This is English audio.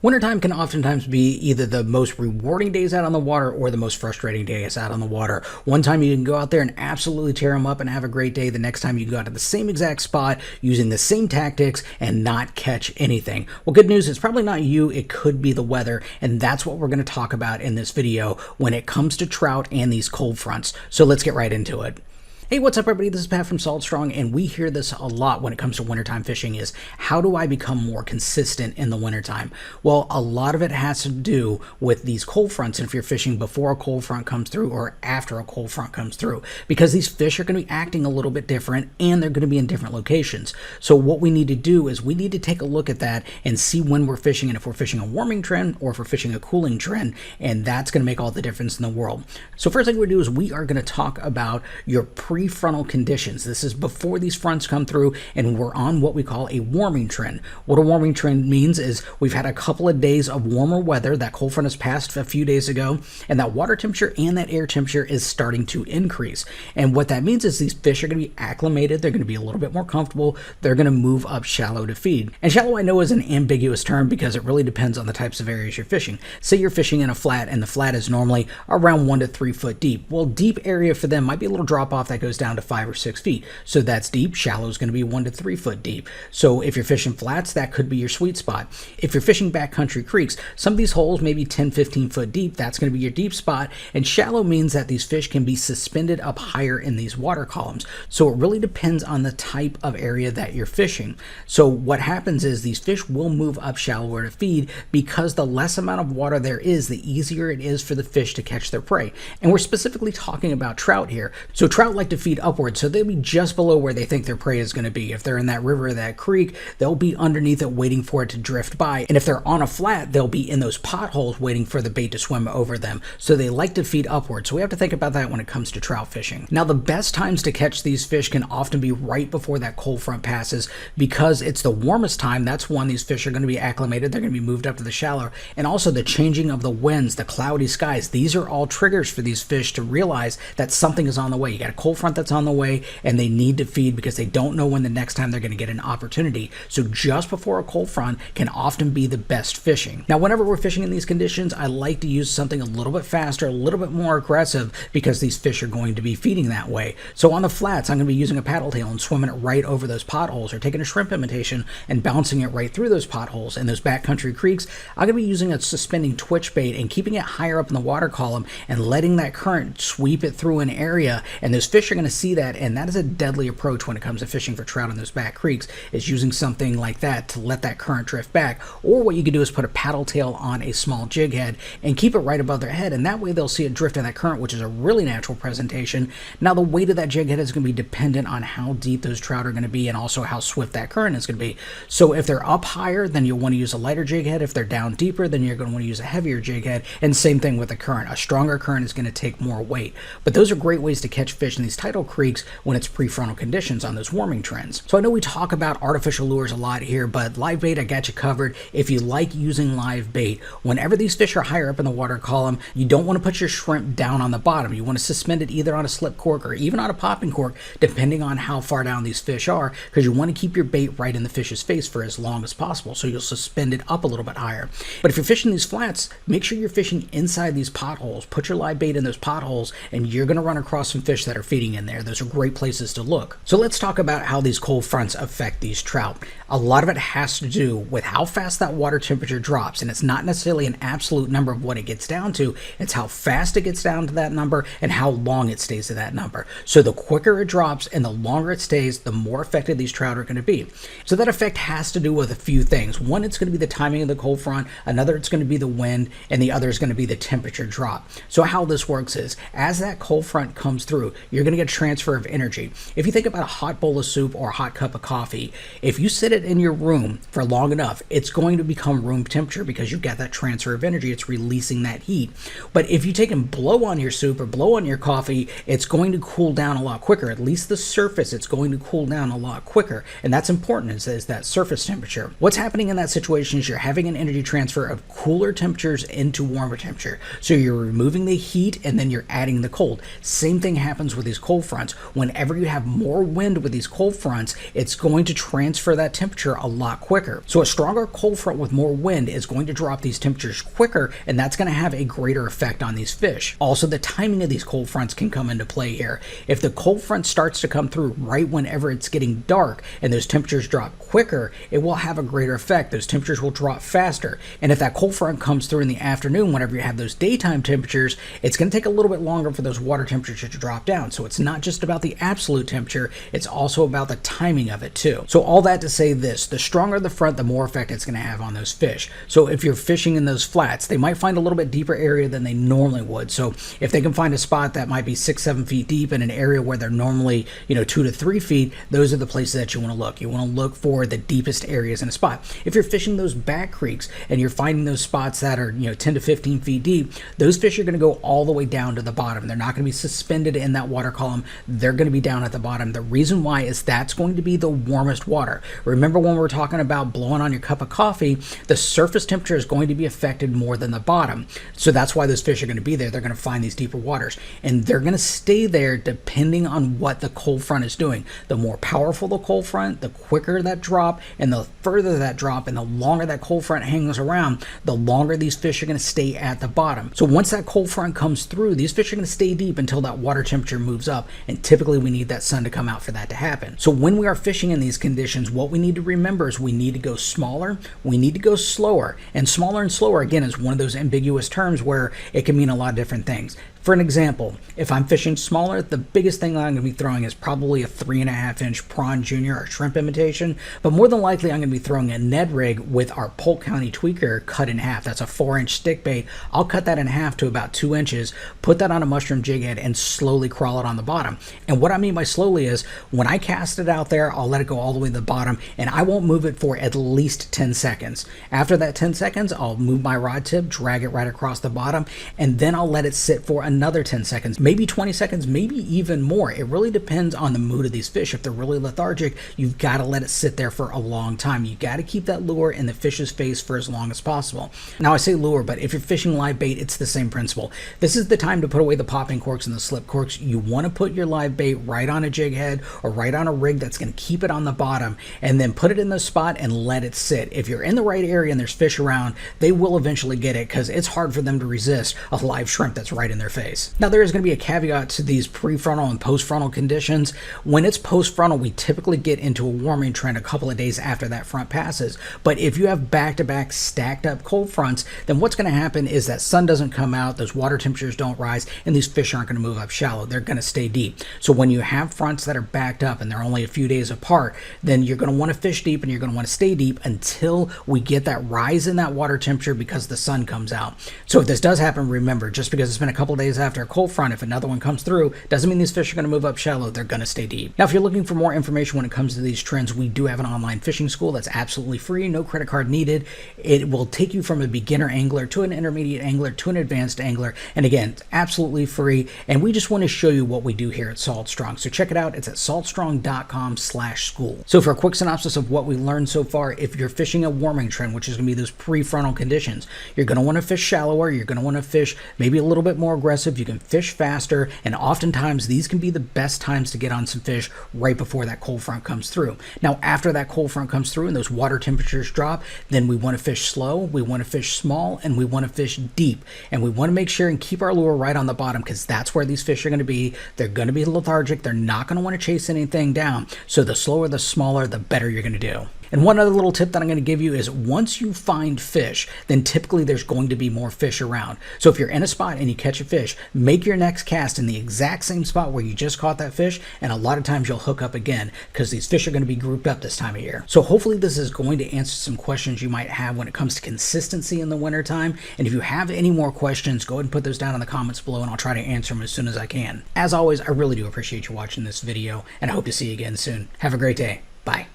Wintertime can oftentimes be either the most rewarding days out on the water or the most frustrating days out on the water. One time you can go out there and absolutely tear them up and have a great day. The next time you can go out to the same exact spot using the same tactics and not catch anything. Well, good news, it's probably not you, it could be the weather, and that's what we're going to talk about in this video when it comes to trout and these cold fronts. So let's get right into it. Hey, what's up everybody? This is Pat from Solid Strong, and we hear this a lot when it comes to wintertime fishing is, how do I become more consistent in the wintertime? Well, a lot of it has to do with these cold fronts, and if you're fishing before a cold front comes through or after a cold front comes through, because these fish are going to be acting a little bit different and they're going to be in different locations. So what we need to do is we need to take a look at that and see when we're fishing and if we're fishing a warming trend or if we're fishing a cooling trend, and that's going to make all the difference in the world. So first thing we do is we are going to talk about your prefrontal conditions. This is before these fronts come through and we're on what we call a warming trend. What a warming trend means is we've had a couple of days of warmer weather. That cold front has passed a few days ago, and that water temperature and that air temperature is starting to increase. And what that means is these fish are going to be acclimated. They're going to be a little bit more comfortable. They're going to move up shallow to feed. And shallow, I know, is an ambiguous term because it really depends on the types of areas you're fishing. Say you're fishing in a flat and the flat is normally around 1 to 3 foot deep. Well, deep area for them might be a little drop off that goes down to 5 or 6 feet. So that's deep. Shallow is going to be 1 to 3 foot deep. So if you're fishing flats, that could be your sweet spot. If you're fishing backcountry creeks, some of these holes may be 10, 15 foot deep. That's going to be your deep spot. And shallow means that these fish can be suspended up higher in these water columns. So it really depends on the type of area that you're fishing. So what happens is these fish will move up shallower to feed because the less amount of water there is, the easier it is for the fish to catch their prey. And we're specifically talking about trout here. So trout like to feed upwards, so they'll be just below where they think their prey is going to be. If they're in that river or that creek, they'll be underneath it waiting for it to drift by. And if they're on a flat, they'll be in those potholes waiting for the bait to swim over them. So they like to feed upwards. So we have to think about that when it comes to trout fishing. Now, the best times to catch these fish can often be right before that cold front passes because it's the warmest time. That's when these fish are going to be acclimated. They're going to be moved up to the shallow. And also the changing of the winds, the cloudy skies. These are all triggers for these fish to realize that something is on the way. You got a cold front that's on the way, and they need to feed because they don't know when the next time they're going to get an opportunity. So just before a cold front can often be the best fishing. Now, whenever we're fishing in these conditions, I like to use something a little bit faster, a little bit more aggressive, because these fish are going to be feeding that way. So on the flats, I'm going to be using a paddle tail and swimming it right over those potholes, or taking a shrimp imitation and bouncing it right through those potholes. In those backcountry creeks, I'm going to be using a suspending twitch bait and keeping it higher up in the water column and letting that current sweep it through an area, and those fish are going to see that, and that is a deadly approach when it comes to fishing for trout in those back creeks, is using something like that to let that current drift back. Or what you could do is put a paddle tail on a small jig head and keep it right above their head, and that way they'll see it drift in that current, which is a really natural presentation. Now, the weight of that jig head is going to be dependent on how deep those trout are going to be and also how swift that current is going to be. So if they're up higher, then you'll want to use a lighter jig head. If they're down deeper, then you're going to want to use a heavier jig head, and same thing with the current. A stronger current is going to take more weight. But those are great ways to catch fish in these tidal creeks when it's prefrontal conditions on those warming trends. So I know we talk about artificial lures a lot here, but live bait, I got you covered. If you like using live bait, whenever these fish are higher up in the water column, you don't want to put your shrimp down on the bottom. You want to suspend it either on a slip cork or even on a popping cork, depending on how far down these fish are, because you want to keep your bait right in the fish's face for as long as possible. So you'll suspend it up a little bit higher. But if you're fishing these flats, make sure you're fishing inside these potholes. Put your live bait in those potholes, and you're going to run across some fish that are feeding in there. Those are great places to look. So let's talk about how these cold fronts affect these trout. A lot of it has to do with how fast that water temperature drops, and it's not necessarily an absolute number of what it gets down to. It's how fast it gets down to that number and how long it stays at that number. So the quicker it drops and the longer it stays, the more affected these trout are going to be. So that effect has to do with a few things. One, it's going to be the timing of the cold front. Another, it's going to be the wind, and the other is going to be the temperature drop. So how this works is, as that cold front comes through, you're going to get a transfer of energy. If you think about a hot bowl of soup or a hot cup of coffee, if you sit it in your room for long enough, it's going to become room temperature because you've got that transfer of energy. It's releasing that heat. But if you take and blow on your soup or blow on your coffee, it's going to cool down a lot quicker. At least the surface, it's going to cool down a lot quicker. And that's important, is that surface temperature. What's happening in that situation is you're having an energy transfer of cooler temperatures into warmer temperature. So you're removing the heat and then you're adding the cold. Same thing happens with these cold fronts. Whenever you have more wind with these cold fronts, it's going to transfer that temperature a lot quicker. So a stronger cold front with more wind is going to drop these temperatures quicker, and that's going to have a greater effect on these fish. Also, the timing of these cold fronts can come into play here. If the cold front starts to come through right whenever it's getting dark and those temperatures drop quicker, it will have a greater effect. Those temperatures will drop faster. And if that cold front comes through in the afternoon, whenever you have those daytime temperatures, it's going to take a little bit longer for those water temperatures to drop down. So it's not just about the absolute temperature, it's also about the timing of it too. So all that to say this, the stronger the front, the more effect it's going to have on those fish. So if you're fishing in those flats, they might find a little bit deeper area than they normally would. So if they can find a spot that might be 6-7 feet deep in an area where they're normally 2 to 3 feet, those are the places that you want to look. You want to look for the deepest areas in a spot. If you're fishing those back creeks and you're finding those spots that are 10 to 15 feet deep, those fish are going to go all the way down to the bottom. They're not going to be suspended in that water column. They're going to be down at the bottom. The reason why is that's going to be the warmest water. Remember when we're talking about blowing on your cup of coffee, the surface temperature is going to be affected more than the bottom. So that's why those fish are going to be there. They're going to find these deeper waters, and they're going to stay there depending on what the cold front is doing. The more powerful the cold front, the quicker that drop, and the further that drop and the longer that cold front hangs around, the longer these fish are going to stay at the bottom. So once that cold front comes through, these fish are going to stay deep until that water temperature moves up, and typically we need that sun to come out for that to happen. So when we are fishing in these conditions, what we need to remember is we need to go smaller, we need to go slower, and slower again is one of those ambiguous terms where it can mean a lot of different things. For an example, if I'm fishing smaller, the biggest thing I'm going to be throwing is probably a 3.5-inch prawn junior or shrimp imitation, but more than likely I'm going to be throwing a Ned rig with our Polk County tweaker cut in half. That's a 4-inch stick bait. I'll cut that in half to about 2 inches, put that on a mushroom jig head, and slowly crawl it on the bottom. And what I mean by slowly is when I cast it out there, I'll let it go all the way to the bottom, and I won't move it for at least 10 seconds. After that 10 seconds, I'll move my rod tip, drag it right across the bottom, and then I'll let it sit for another 10 seconds, maybe 20 seconds, maybe even more. It really depends on the mood of these fish. If they're really lethargic, you've got to let it sit there for a long time. You got to keep that lure in the fish's face for as long as possible. Now I say lure, but if you're fishing live bait, it's the same principle. This is the time to put away the popping corks and the slip corks. You want to put your live bait right on a jig head or right on a rig that's going to keep it on the bottom, and then put it in the spot and let it sit. If you're in the right area and there's fish around, they will eventually get it because it's hard for them to resist a live shrimp that's right in their face. Now there is going to be a caveat to these prefrontal and post-frontal conditions. When it's post-frontal, we typically get into a warming trend a couple of days after that front passes. But if you have back-to-back stacked up cold fronts, then what's going to happen is that sun doesn't come out, those water temperatures don't rise, and these fish aren't going to move up shallow. They're going to stay deep. So when you have fronts that are backed up and they're only a few days apart, then you're going to want to fish deep and you're going to want to stay deep until we get that rise in that water temperature because the sun comes out. So if this does happen, remember, just because it's been a couple of days after a cold front, if another one comes through, doesn't mean these fish are going to move up shallow. They're going to stay deep. Now, if you're looking for more information when it comes to these trends, we do have an online fishing school that's absolutely free, no credit card needed. It will take you from a beginner angler to an intermediate angler to an advanced angler. And again, it's absolutely free. And we just want to show you what we do here at Salt Strong. So check it out. It's at saltstrong.com/school. So for a quick synopsis of what we learned so far, if you're fishing a warming trend, which is going to be those prefrontal conditions, you're going to want to fish shallower. You're going to want to fish maybe a little bit more aggressive. You can fish faster, and oftentimes these can be the best times to get on some fish right before that cold front comes through. Now after that cold front comes through and those water temperatures drop, then we want to fish slow, we want to fish small, and we want to fish deep, and we want to make sure and keep our lure right on the bottom because that's where these fish are going to be. They're going to be lethargic. They're not going to want to chase anything down. So the slower, the smaller, the better you're going to do. And one other little tip that I'm going to give you is once you find fish, then typically there's going to be more fish around. So if you're in a spot and you catch a fish, make your next cast in the exact same spot where you just caught that fish, and a lot of times you'll hook up again because these fish are going to be grouped up this time of year. So hopefully this is going to answer some questions you might have when it comes to consistency in the wintertime. And if you have any more questions, go ahead and put those down in the comments below and I'll try to answer them as soon as I can. As always, I really do appreciate you watching this video, and I hope to see you again soon. Have a great day. Bye.